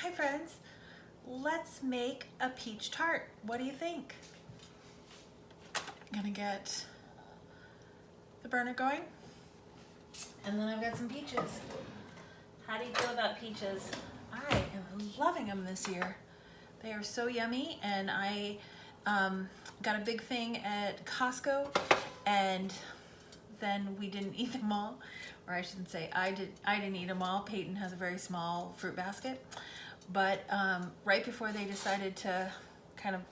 Hi friends, let's make a peach tart. What do you think? I'm gonna get the burner going, and then I've got some peaches. How do you feel about peaches? I am loving them this year. They are so yummy, and I got a big thing at Costco, and then we didn't eat them all, or I shouldn't say I didn't eat them all. Peyton has a very small fruit basket, but right before they decided to kind of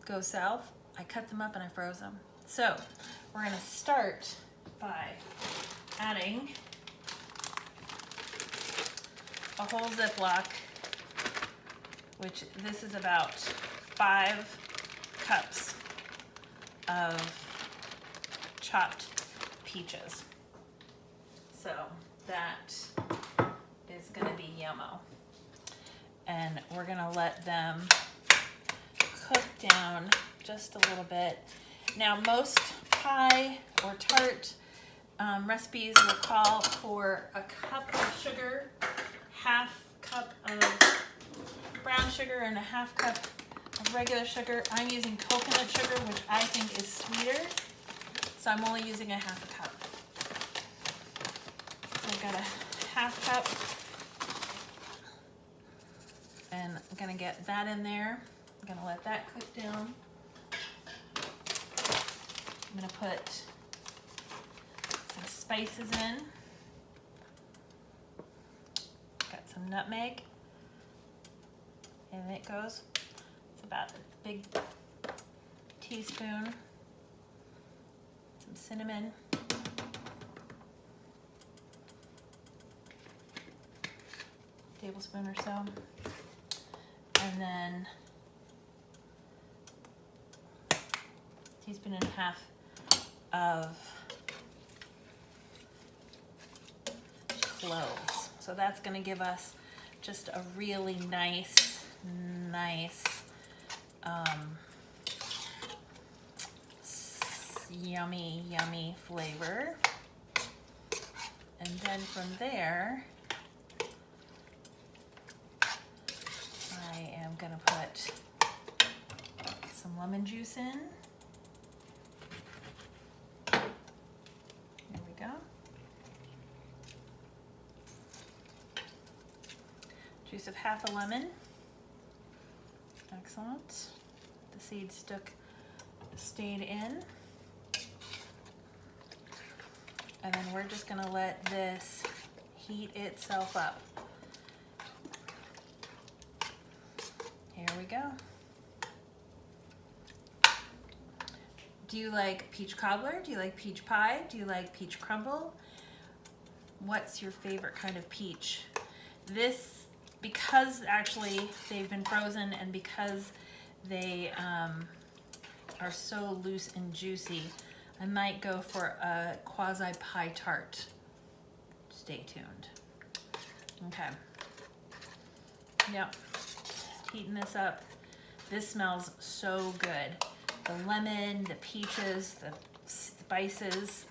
go south, I cut them up and I froze them. So we're gonna start by adding a whole Ziploc, which this is about 5 cups of chopped peaches. So that is gonna be yummo. And we're gonna let them cook down just a little bit. Now most pie or tart recipes will call for a cup of sugar, half cup of brown sugar, and a half cup of regular sugar. I'm using coconut sugar, which I think is sweeter, so I'm only using a half a cup. So I've got a half cup, and I'm gonna get that in there. I'm gonna let that cook down. I'm gonna put some spices in. Got some nutmeg, and it goes. It's about a big teaspoon. Some cinnamon. Tablespoon or so. And then a teaspoon and a half of cloves. So that's going to give us just a really nice yummy flavor. And then from there, I am gonna put some lemon juice in. There we go. Juice of half a lemon. Excellent. The seeds stayed in. And then we're just gonna let this heat itself up. Here we go. Do you like peach cobbler? Do you like peach pie? Do you like peach crumble? What's your favorite kind of peach? This, because actually they've been frozen and because they are so loose and juicy, I might go for a quasi pie tart. Stay tuned. Okay. Yep. Heating this up. This smells so good. The lemon, the peaches, the spices.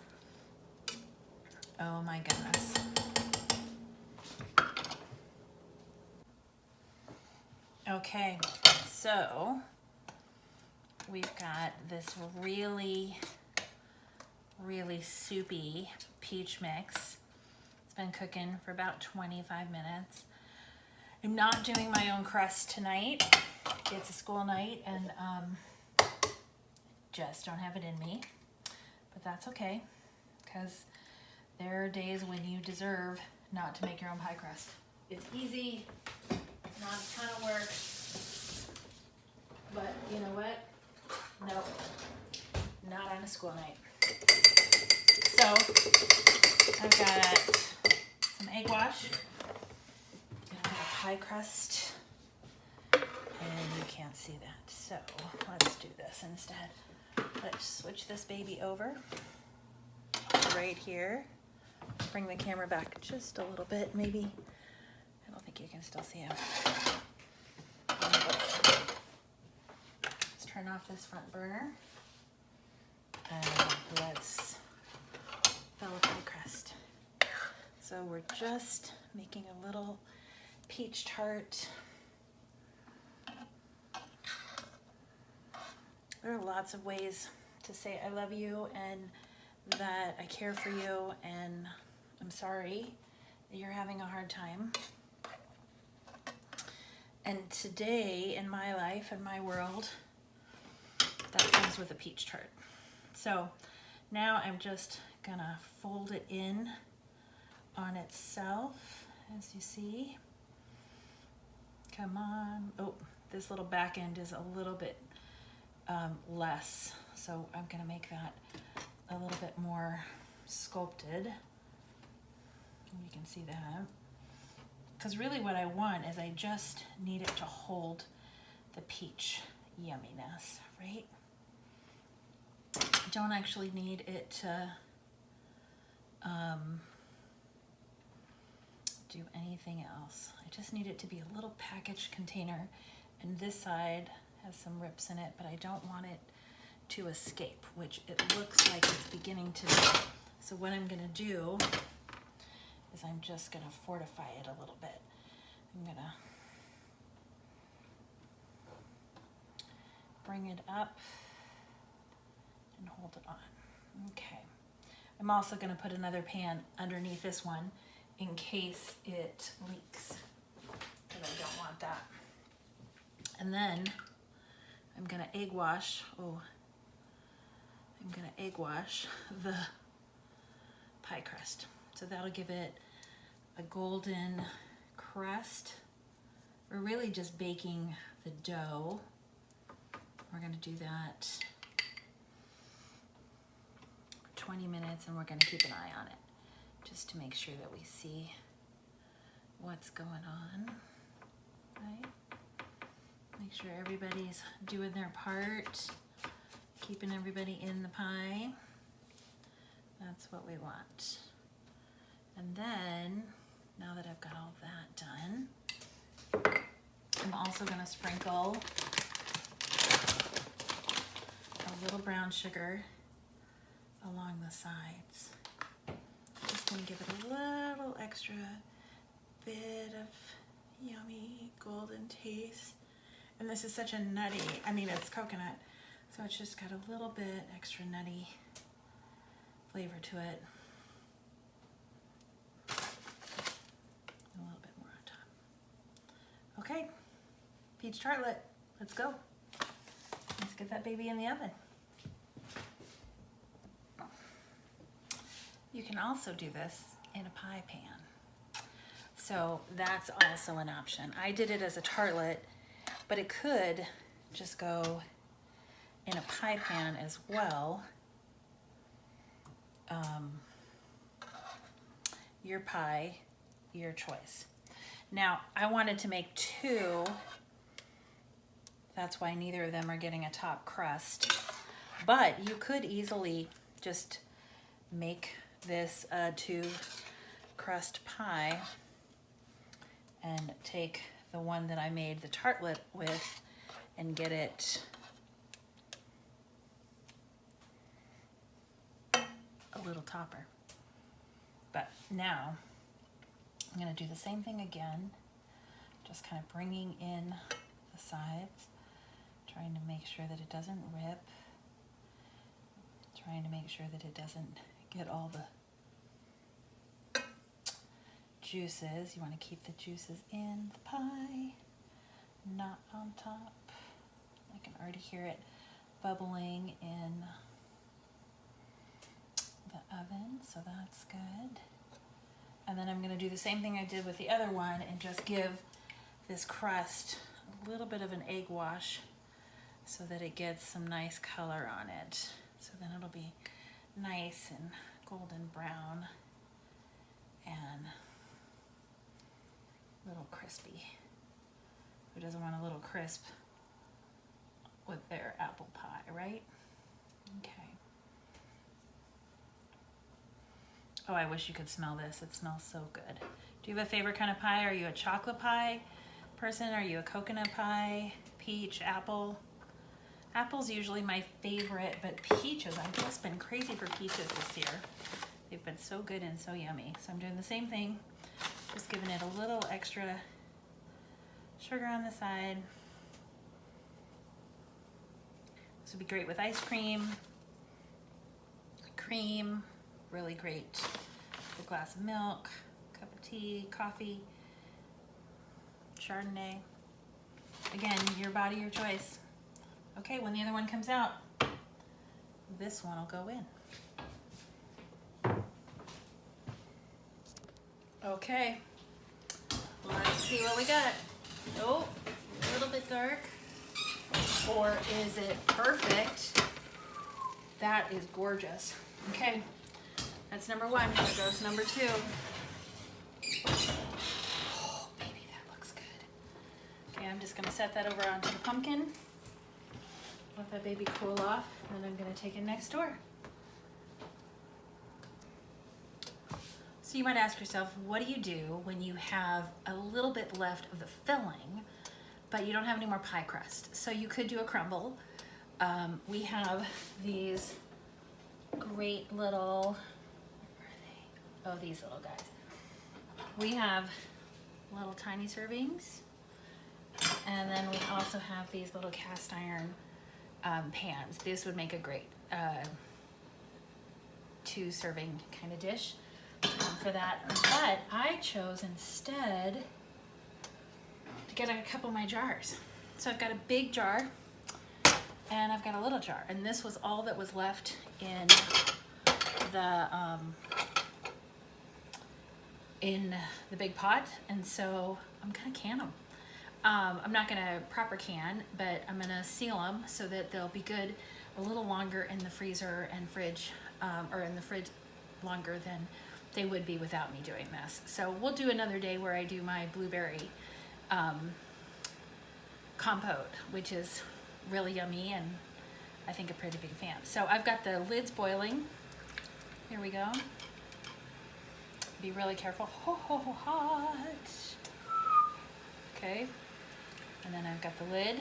Oh my goodness. Okay, so we've got this really soupy peach mix. It's been cooking for about 25 minutes. I'm not doing my own crust tonight. It's a school night, and just don't have it in me. But that's okay, because there are days when you deserve not to make your own pie crust. It's easy, not a ton of work, but you know what? Nope, not on a school night. So I've got some egg wash, and I've got a pie crust, and you can't see that. So let's do this instead. Let's switch this baby over right here. Bring the camera back just a little bit, maybe. I don't think you can still see him. Let's turn off this front burner. And let's fill up the crust. So we're just making a little peach tart. There are lots of ways to say I love you and that I care for you and I'm sorry that you're having a hard time. And today in my life and my world, that comes with a peach tart. So now I'm just gonna fold it in on itself, as you see. Come on. Oh, this little back end is a little bit less, so I'm gonna make that a little bit more sculpted. You can see that. Because really what I want is I just need it to hold the peach yumminess, right? I don't actually need it to do anything else. I just need it to be a little packaged container, and this side has some rips in it, but I don't want it to escape, which it looks like it's beginning to do. So what I'm gonna do is I'm just gonna fortify it a little bit. I'm gonna bring it up and hold it on. Okay. I'm also gonna put another pan underneath this one in case it leaks, because I don't want that. And then I'm gonna egg wash, the pie crust. So that'll give it a golden crust. We're really just baking the dough. We're gonna do that for 20 minutes and we're gonna keep an eye on it just to make sure that we see what's going on, right? Make sure everybody's doing their part, keeping everybody in the pie. That's what we want. And then, now that I've got all that done, I'm also gonna sprinkle a little brown sugar along the sides. Just gonna give it a little extra bit of yummy golden taste. And this is such a nutty, it's coconut, so it's just got a little bit extra nutty flavor to it. A little bit more on top. Okay, peach tartlet, let's go. Let's get that baby in the oven. You can also do this in a pie pan. So that's also an option. I did it as a tartlet, but it could just go in a pie pan as well. Your pie, your choice. Now, I wanted to make two. That's why neither of them are getting a top crust. But you could easily just make this a 2-crust pie and take the one that I made the tartlet with and get it a little topper. But now I'm going to do the same thing again, just kind of bringing in the sides, trying to make sure that it doesn't rip, trying to make sure that it doesn't get all the juices. You want to keep the juices in the pie, not on top. I can already hear it bubbling in the oven, so that's good. And then I'm going to do the same thing I did with the other one and just give this crust a little bit of an egg wash so that it gets some nice color on it. So then it'll be nice and golden brown and a little crispy. Who doesn't want a little crisp with their apple pie, right? Okay. Oh, I wish you could smell this. It smells so good. Do you have a favorite kind of pie? Are you a chocolate pie person? Are you a coconut pie? Peach, apple? Apple's usually my favorite, but peaches, I've just been crazy for peaches this year. They've been so good and so yummy. So I'm doing the same thing, just giving it a little extra sugar on the side. This would be great with ice cream, cream, really great with a glass of milk, cup of tea, coffee, Chardonnay. Again, your body, your choice. Okay, when the other one comes out, this one will go in. Okay, let's see what we got. Oh, it's a little bit dark. Or is it perfect? That is gorgeous. Okay, that's number one. Here goes number two. Oh, baby, that looks good. Okay, I'm just gonna set that over onto the pumpkin. Let that baby cool off, and then I'm gonna take it next door. So you might ask yourself, what do you do when you have a little bit left of the filling, but you don't have any more pie crust? So you could do a crumble. We have these great little, where are they? Oh, these little guys. We have little tiny servings, and then we also have these little cast iron pans. This would make a great 2-serving kind of dish for that. But I chose instead to get a couple of my jars. So I've got a big jar and I've got a little jar, and this was all that was left in the big pot, and so I'm gonna can them. I'm not gonna proper can, but I'm gonna seal them so that they'll be good a little longer in the freezer and fridge, or in the fridge longer than they would be without me doing this. So we'll do another day where I do my blueberry compote, which is really yummy, and I think a pretty big fan. So I've got the lids boiling. Here we go. Be really careful. Ho, ho, ho, hot. Okay. And then I've got the lid.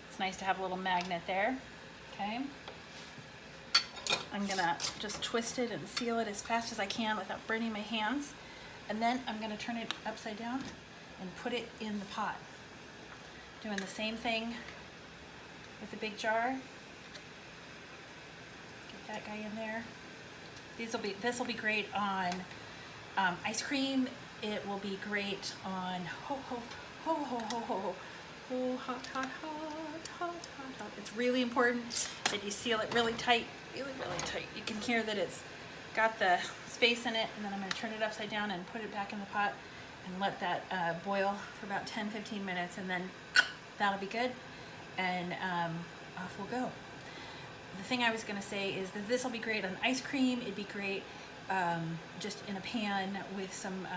It's nice to have a little magnet there. Okay. I'm gonna just twist it and seal it as fast as I can without burning my hands. And then I'm gonna turn it upside down and put it in the pot. Doing the same thing with the big jar. Get that guy in there. This will be great on ice cream. It will be great on hot, hot, hot, hot. It's really important that you seal it really tight, really tight. You can hear that it's got the space in it, and then I'm going to turn it upside down and put it back in the pot and let that boil for about 10-15 minutes, and then that'll be good, and off we'll go. The thing I was going to say is that this will be great on ice cream. It'd be great just in a pan with some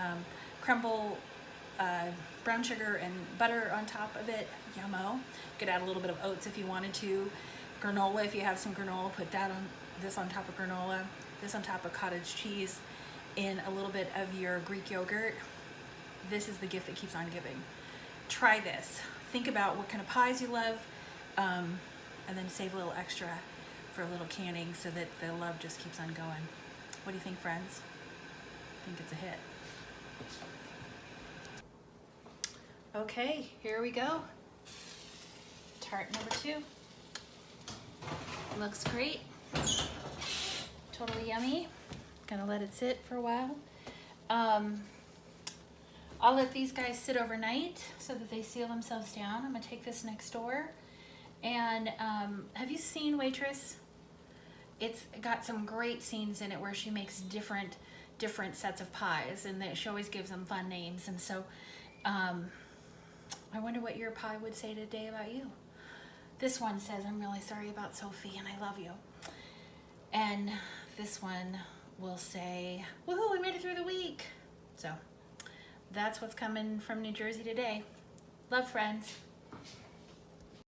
crumble, brown sugar and butter on top of it. Yummo. You could add a little bit of oats if you wanted to. Granola, if you have some granola, put that on, this on top of granola, this on top of cottage cheese, in a little bit of your Greek yogurt. This is the gift that keeps on giving. Try this. Think about what kind of pies you love, and then save a little extra for a little canning so that the love just keeps on going. What do you think, friends? I think it's a hit. Okay, here we go. Tart number 2. Looks great. Totally yummy. Gonna let it sit for a while. I'll let these guys sit overnight so that they seal themselves down. I'm gonna take this next door. And have you seen Waitress? It's got some great scenes in it where she makes different sets of pies, and she always gives them fun names. And so I wonder what your pie would say today about you. This one says, I'm really sorry about Sophie and I love you. And this one will say, woohoo, we made it through the week. So that's what's coming from New Jersey today. Love, friends.